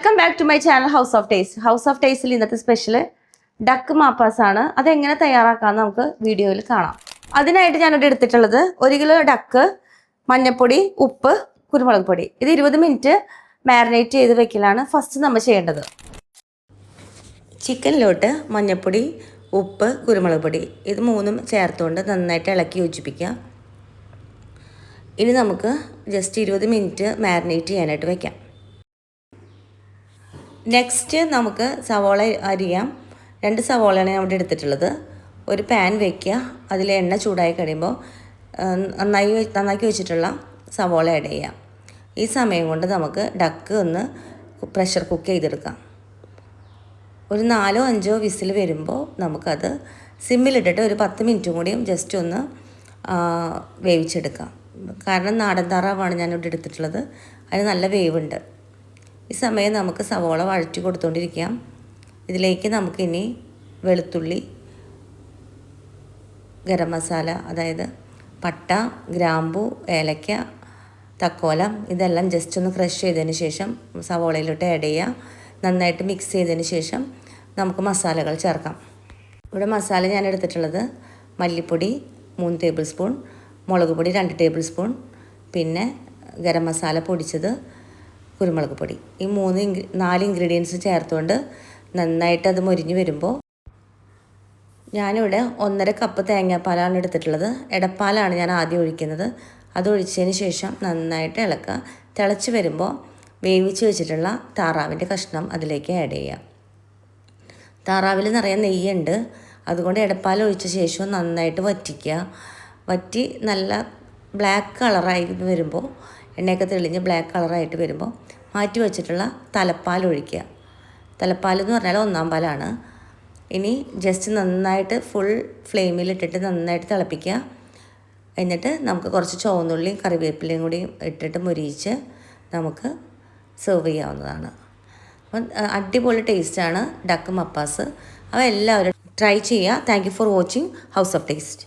Welcome back to my channel house of taste. House of ടേസ്റ്റിൽ ഇന്നത്തെ special duck മാപ്പാസ് ആണ്. അതെങ്ങനെ തയ്യാറാക്കാമെന്ന് നമുക്ക് വീഡിയോയിൽ കാണാം. അതിനായിട്ട് ഞാനിവിടെ എടുത്തിട്ടുള്ളത് 1 കിലോ ഡക്ക്, മഞ്ഞൾപ്പൊടി, ഉപ്പ്, കുരുമുളക് പൊടി. ഇത് 20 മിനിറ്റ് മാരിനേറ്റ് ചെയ്ത് വെക്കലാണ് ഫസ്റ്റ് നമ്മൾ ചെയ്യേണ്ടത്. ചിക്കനിലോട്ട് മഞ്ഞൾപ്പൊടി, ഉപ്പ്, കുരുമുളക് പൊടി ഇത് മൂന്നും ചേർത്തുകൊണ്ട് നന്നായിട്ട് ഇളക്കി യോജിപ്പിക്കുക. ഇനി നമുക്ക് ജസ്റ്റ് 20 മിനിറ്റ് മാരിനേറ്റ് ചെയ്യാനായിട്ട് വയ്ക്കാം. നെക്സ്റ്റ് നമുക്ക് സവോള അരിയാം. 2 സവോളയാണ് ഞാൻ ഇവിടെ എടുത്തിട്ടുള്ളത്. ഒരു പാൻ വയ്ക്കുക. അതിൽ എണ്ണ ചൂടായി കഴിയുമ്പോൾ നന്നാക്കി വെച്ചിട്ടുള്ള സവോള ആഡ് ചെയ്യാം. ഈ സമയം കൊണ്ട് നമുക്ക് ഡക്ക് ഒന്ന് പ്രഷർ കുക്ക് ചെയ്തെടുക്കാം. ഒരു 4-5 വിസിൽ വരുമ്പോൾ നമുക്കത് സിമ്മിലിട്ടിട്ട് ഒരു 10 മിനിറ്റും കൂടിയും ജസ്റ്റ് ഒന്ന് വേവിച്ചെടുക്കാം. കാരണം നാടൻ താറാവാണ് ഞാനിവിടെ എടുത്തിട്ടുള്ളത്. അതിന് നല്ല വേവുണ്ട്. ഈ സമയം നമുക്ക് സവോള വഴറ്റി കൊടുത്തുകൊണ്ടിരിക്കാം. ഇതിലേക്ക് നമുക്കിനി വെളുത്തുള്ളി, ഗരം മസാല, അതായത് പട്ട, ഗ്രാമ്പു, ഏലക്ക, തക്കോലം ഇതെല്ലാം ജസ്റ്റ് ഒന്ന് ക്രഷ് ചെയ്തതിന് ശേഷം സവോളയിലോട്ട് ആഡ് ചെയ്യുക. നന്നായിട്ട് മിക്സ് ചെയ്തതിന് ശേഷം നമുക്ക് മസാലകൾ ചേർക്കാം. ഇവിടെ മസാല ഞാൻ എടുത്തിട്ടുള്ളത് മല്ലിപ്പൊടി 3 ടേബിൾ സ്പൂൺ, മുളക് പൊടി 2 ടേബിൾ സ്പൂൺ, പിന്നെ ഗരം മസാല പൊടിച്ചത്, കുരുമുളക് പൊടി. ഈ 4 ഇൻഗ്രീഡിയൻസ് ചേർത്തുകൊണ്ട് നന്നായിട്ട് അത് മൊരിഞ്ഞ് വരുമ്പോൾ ഞാനിവിടെ 1.5 കപ്പ് തേങ്ങാപ്പാലാണ് എടുത്തിട്ടുള്ളത്. എടപ്പാലാണ് ഞാൻ ആദ്യം ഒഴിക്കുന്നത്. അത് ഒഴിച്ചതിന് ശേഷം നന്നായിട്ട് ഇളക്കുക. തിളച്ച് വരുമ്പോൾ വേവിച്ച് വെച്ചിട്ടുള്ള താറാവിൻ്റെ കഷ്ണം അതിലേക്ക് ആഡ് ചെയ്യുക. താറാവിൽ നിറയെ നെയ്യുണ്ട്. അതുകൊണ്ട് എടപ്പാൽ ഒഴിച്ച ശേഷം നന്നായിട്ട് വറ്റിക്കുക. വറ്റി നല്ല ബ്ലാക്ക് കളറായി വരുമ്പോൾ, എണ്ണയൊക്കെ തെളിഞ്ഞ് ബ്ലാക്ക് കളറായിട്ട് വരുമ്പോൾ മാറ്റി വെച്ചിട്ടുള്ള തലപ്പാൽ ഒഴിക്കുക. തലപ്പാൽ എന്ന് പറഞ്ഞാൽ 1-ാം പാലാണ്. ഇനി ജസ്റ്റ് നന്നായിട്ട് ഫുൾ ഫ്ലെയിമിലിട്ടിട്ട് നന്നായിട്ട് തിളപ്പിക്കുക. എന്നിട്ട് നമുക്ക് കുറച്ച് ചുവന്നുള്ളിയും കറിവേപ്പിലയും കൂടി ഇട്ടിട്ട് മുരിയിച്ച് നമുക്ക് സെർവ് ചെയ്യാവുന്നതാണ്. അപ്പം അടിപൊളി ടേസ്റ്റാണ് ഡക്ക് മപ്പാസ്. അപ്പോൾ എല്ലാവരും ട്രൈ ചെയ്യുക. Thank you for watching house of taste.